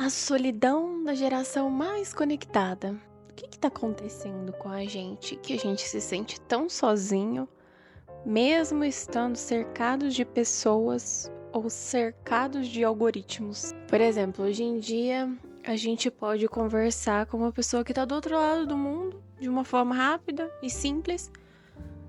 A solidão da geração mais conectada. O que está acontecendo com a gente que a gente se sente tão sozinho, mesmo estando cercados de pessoas ou cercados de algoritmos? Por exemplo, hoje em dia a gente pode conversar com uma pessoa que está do outro lado do mundo de uma forma rápida e simples,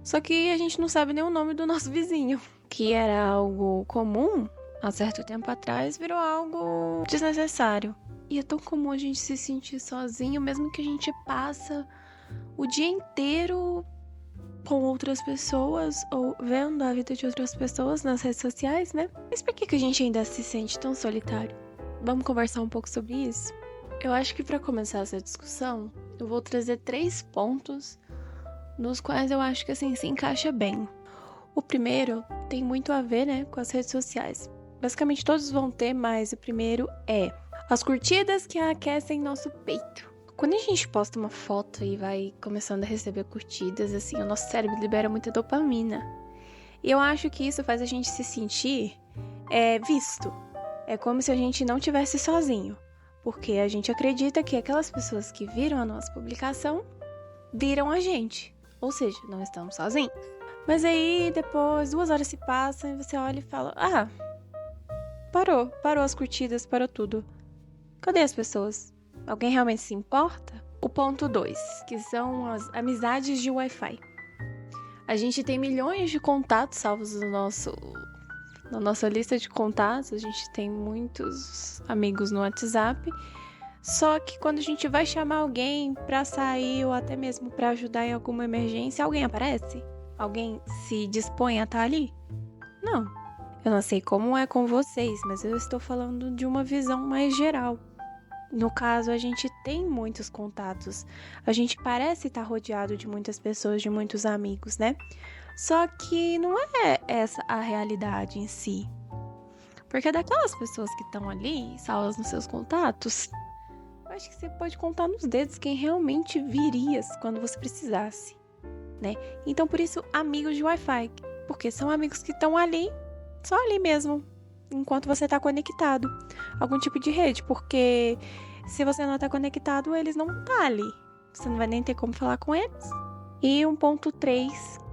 só que a gente não sabe nem o nome do nosso vizinho, que era algo comum há certo tempo atrás, virou algo desnecessário. E é tão comum a gente se sentir sozinho, mesmo que a gente passa o dia inteiro com outras pessoas ou vendo a vida de outras pessoas nas redes sociais, né? Mas por que a gente ainda se sente tão solitário? Vamos conversar um pouco sobre isso? Eu acho que para começar essa discussão, eu vou trazer 3 pontos nos quais eu acho que assim se encaixa bem. O primeiro tem muito a ver, né, com as redes sociais. Basicamente todos vão ter, mas o primeiro é as curtidas que aquecem nosso peito. Quando a gente posta uma foto e vai começando a receber curtidas, assim, o nosso cérebro libera muita dopamina. E eu acho que isso faz a gente se sentir visto. É como se a gente não tivesse sozinho. Porque a gente acredita que aquelas pessoas que viram a nossa publicação viram a gente. Ou seja, não estamos sozinhos. Mas aí, depois, 2 horas se passam e você olha e fala: ah, parou as curtidas, parou tudo. Cadê as pessoas? Alguém realmente se importa? O ponto 2, que são as amizades de Wi-Fi. A gente tem milhões de contatos salvos na nossa lista de contatos, a gente tem muitos amigos no WhatsApp. Só que quando a gente vai chamar alguém pra sair ou até mesmo pra ajudar em alguma emergência, alguém aparece? Alguém se dispõe a estar ali? Não. Eu não sei como é com vocês, mas eu estou falando de uma visão mais geral. No caso, a gente tem muitos contatos. A gente parece estar rodeado de muitas pessoas, de muitos amigos, né? Só que não é essa a realidade em si. Porque daquelas pessoas que estão ali, salvas nos seus contatos, eu acho que você pode contar nos dedos quem realmente virias quando você precisasse, né? Então, por isso, amigos de Wi-Fi. Porque são amigos que estão ali, só ali mesmo, enquanto você está conectado. Algum tipo de rede, porque se você não está conectado, eles não estão ali. Você não vai nem ter como falar com eles. E um ponto 3,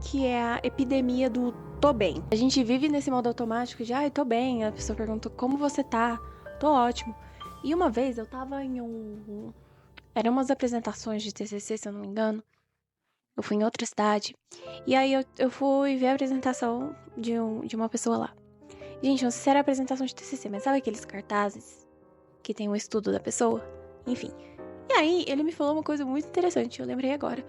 que é a epidemia do tô bem. A gente vive nesse modo automático de, ai, tô bem. A pessoa pergunta, como você tá? Tô ótimo. E uma vez eu tava em eram umas apresentações de TCC, se eu não me engano. Eu fui em outra cidade. E aí eu fui ver a apresentação de uma pessoa lá. Gente, não sei se era apresentação de TCC, mas sabe aqueles cartazes que tem o estudo da pessoa? Enfim. E aí ele me falou uma coisa muito interessante, eu lembrei agora.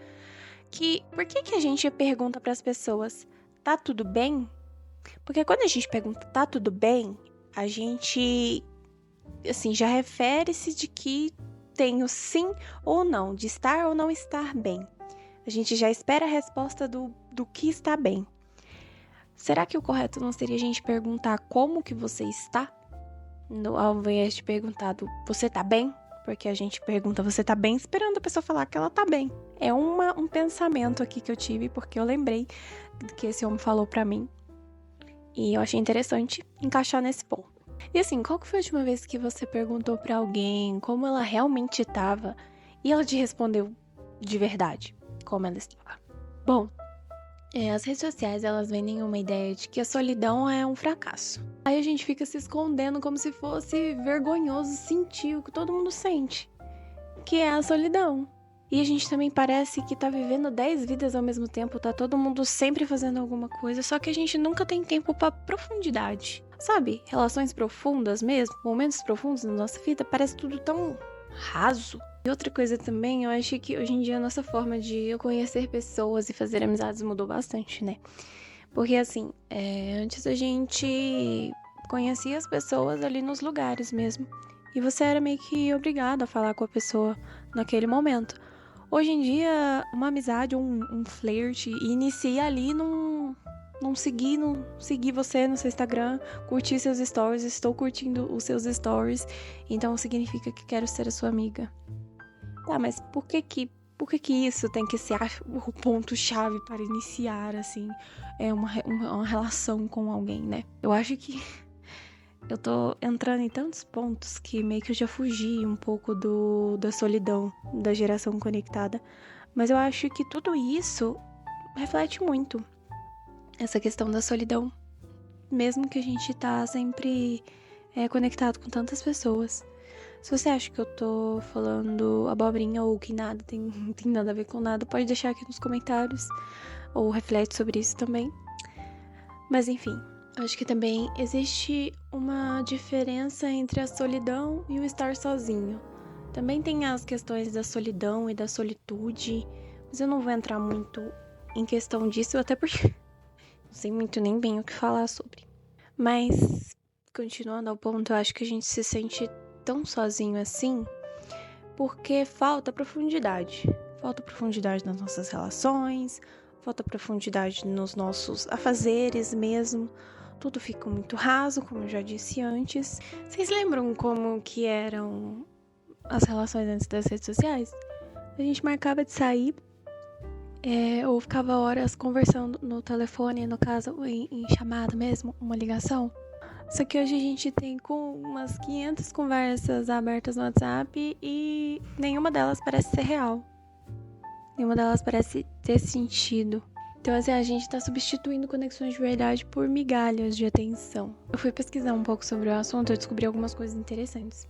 Que por que a gente pergunta para as pessoas, tá tudo bem? Porque quando a gente pergunta, tá tudo bem, a gente, assim, já refere-se de que tem o sim ou não, de estar ou não estar bem. A gente já espera a resposta do que está bem. Será que o correto não seria a gente perguntar como que você está? Ao invés de perguntar você tá bem? Porque a gente pergunta você tá bem esperando a pessoa falar que ela tá bem. É um pensamento aqui que eu tive porque eu lembrei que esse homem falou pra mim. E eu achei interessante encaixar nesse ponto. E assim, qual que foi a última vez que você perguntou pra alguém como ela realmente tava e ela te respondeu de verdade como ela estava? Bom, as redes sociais, elas vendem uma ideia de que a solidão é um fracasso. Aí a gente fica se escondendo como se fosse vergonhoso sentir o que todo mundo sente, que é a solidão. E a gente também parece que tá vivendo 10 vidas ao mesmo tempo, tá todo mundo sempre fazendo alguma coisa, só que a gente nunca tem tempo pra profundidade. Sabe? Relações profundas mesmo, momentos profundos na nossa vida, parece tudo tão raso. E outra coisa também, eu acho que hoje em dia a nossa forma de conhecer pessoas e fazer amizades mudou bastante, né? Porque assim, antes a gente conhecia as pessoas ali nos lugares mesmo. E você era meio que obrigado a falar com a pessoa naquele momento. Hoje em dia, uma amizade, um flerte, inicia ali num seguir você no seu Instagram, curtir seus stories, estou curtindo os seus stories, então significa que quero ser a sua amiga. Tá, mas por que que isso tem que ser o ponto-chave para iniciar, assim, uma relação com alguém, né? Eu acho que eu tô entrando em tantos pontos que meio que eu já fugi um pouco da solidão da geração conectada. Mas eu acho que tudo isso reflete muito essa questão da solidão, mesmo que a gente tá sempre conectado com tantas pessoas. Se você acha que eu tô falando abobrinha ou que nada tem nada a ver com nada, pode deixar aqui nos comentários ou reflete sobre isso também. Mas enfim, acho que também existe uma diferença entre a solidão e o estar sozinho. Também tem as questões da solidão e da solitude, mas eu não vou entrar muito em questão disso, até porque não sei muito nem bem o que falar sobre. Mas, continuando ao ponto, eu acho que a gente se sente tão sozinho assim porque falta profundidade. Falta profundidade nas nossas relações, falta profundidade nos nossos afazeres mesmo. Tudo fica muito raso, como eu já disse antes. Vocês lembram como que eram as relações antes das redes sociais? A gente marcava de sair, ou ficava horas conversando no telefone, no caso, em chamada mesmo, uma ligação. Só que hoje a gente tem com umas 500 conversas abertas no WhatsApp e nenhuma delas parece ser real. Nenhuma delas parece ter sentido. Então, assim, a gente tá substituindo conexões de verdade por migalhas de atenção. Eu fui pesquisar um pouco sobre o assunto e descobri algumas coisas interessantes.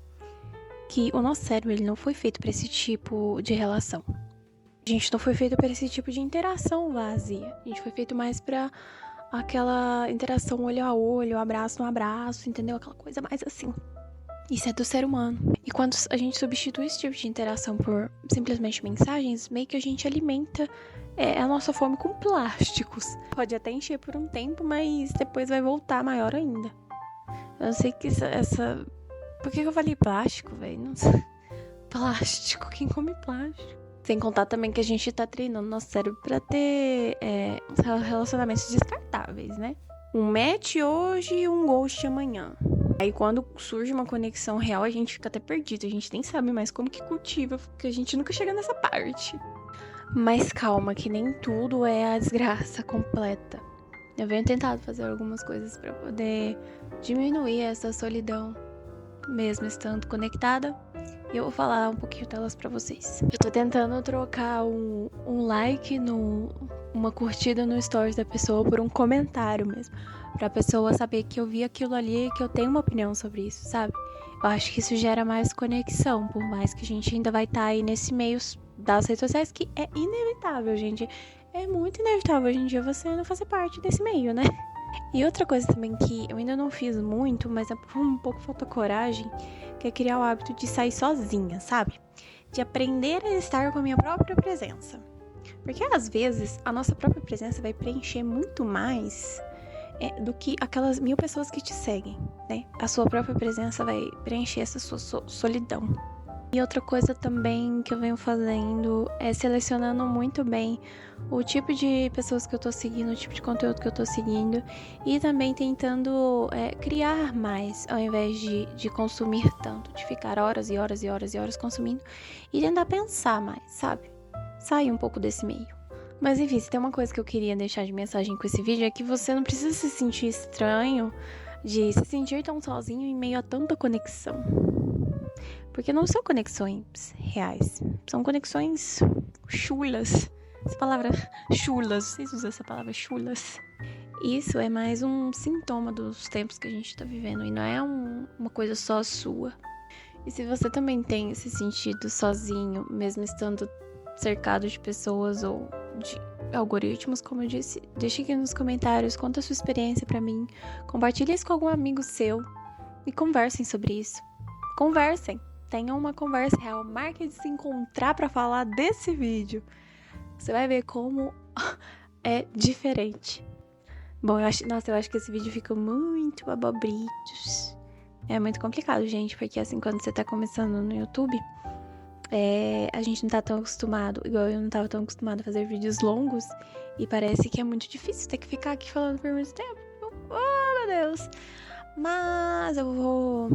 Que o nosso cérebro, ele não foi feito para esse tipo de relação. A gente não foi feito para esse tipo de interação vazia. A gente foi feito mais para aquela interação olho a olho, abraço no abraço, entendeu? Aquela coisa mais assim. Isso é do ser humano. E quando a gente substitui esse tipo de interação por simplesmente mensagens, meio que a gente alimenta a nossa fome com plásticos. Pode até encher por um tempo, mas depois vai voltar maior ainda. Eu sei que essa... Por que eu falei plástico, velho? Não sei. Plástico? Quem come plástico? Sem contar também que a gente tá treinando nosso cérebro pra ter relacionamentos descartáveis, né? Um match hoje e um ghost amanhã. Aí quando surge uma conexão real, a gente fica até perdido. A gente nem sabe mais como que cultiva, porque a gente nunca chega nessa parte. Mas calma, que nem tudo é a desgraça completa. Eu venho tentado fazer algumas coisas pra poder diminuir essa solidão, mesmo estando conectada. E eu vou falar um pouquinho delas pra vocês. Eu tô tentando trocar um like, uma curtida no stories da pessoa por um comentário mesmo. Pra pessoa saber que eu vi aquilo ali e que eu tenho uma opinião sobre isso, sabe? Eu acho que isso gera mais conexão, por mais que a gente ainda vai estar aí nesse meio das redes sociais, que é inevitável, gente. É muito inevitável hoje em dia você não fazer parte desse meio, né? E outra coisa também que eu ainda não fiz muito, mas é um pouco falta coragem, que é criar o hábito de sair sozinha, sabe? De aprender a estar com a minha própria presença. Porque às vezes a nossa própria presença vai preencher muito mais do que aquelas 1000 pessoas que te seguem, né? A sua própria presença vai preencher essa sua solidão. E outra coisa também que eu venho fazendo é selecionando muito bem o tipo de pessoas que eu tô seguindo, o tipo de conteúdo que eu tô seguindo, e também tentando criar mais, ao invés de consumir tanto, de ficar horas e horas e horas e horas consumindo, e tentar pensar mais, sabe? Sair um pouco desse meio. Mas enfim, se tem uma coisa que eu queria deixar de mensagem com esse vídeo é que você não precisa se sentir estranho de se sentir tão sozinho em meio a tanta conexão. Porque não são conexões reais, são conexões chulas. Essa palavra chulas, vocês usam essa palavra chulas? Isso é mais um sintoma dos tempos que a gente tá vivendo e não é uma coisa só sua. E se você também tem esse sentido sozinho, mesmo estando cercado de pessoas ou de algoritmos, como eu disse, deixe aqui nos comentários, conta a sua experiência pra mim, compartilhe isso com algum amigo seu e conversem sobre isso. Conversem! Tenham uma conversa real, marque de se encontrar para falar desse vídeo. Você vai ver como é diferente. Bom, eu acho que esse vídeo ficou muito abobritos. É muito complicado, gente, porque assim, quando você tá começando no YouTube, a gente não tá tão acostumado, igual eu não tava tão acostumado a fazer vídeos longos, e parece que é muito difícil ter que ficar aqui falando por muito tempo. Oh, meu Deus! Mas eu vou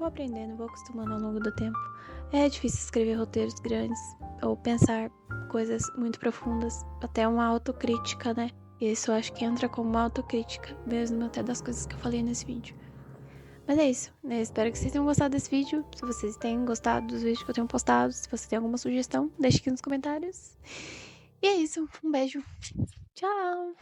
aprendendo, vou acostumando ao longo do tempo. É difícil escrever roteiros grandes ou pensar coisas muito profundas, até uma autocrítica, né? Isso eu acho que entra como uma autocrítica, mesmo até das coisas que eu falei nesse vídeo. Mas é isso, né? Espero que vocês tenham gostado desse vídeo. Se vocês têm gostado dos vídeos que eu tenho postado, se você tem alguma sugestão, deixe aqui nos comentários. E é isso, um beijo. Tchau!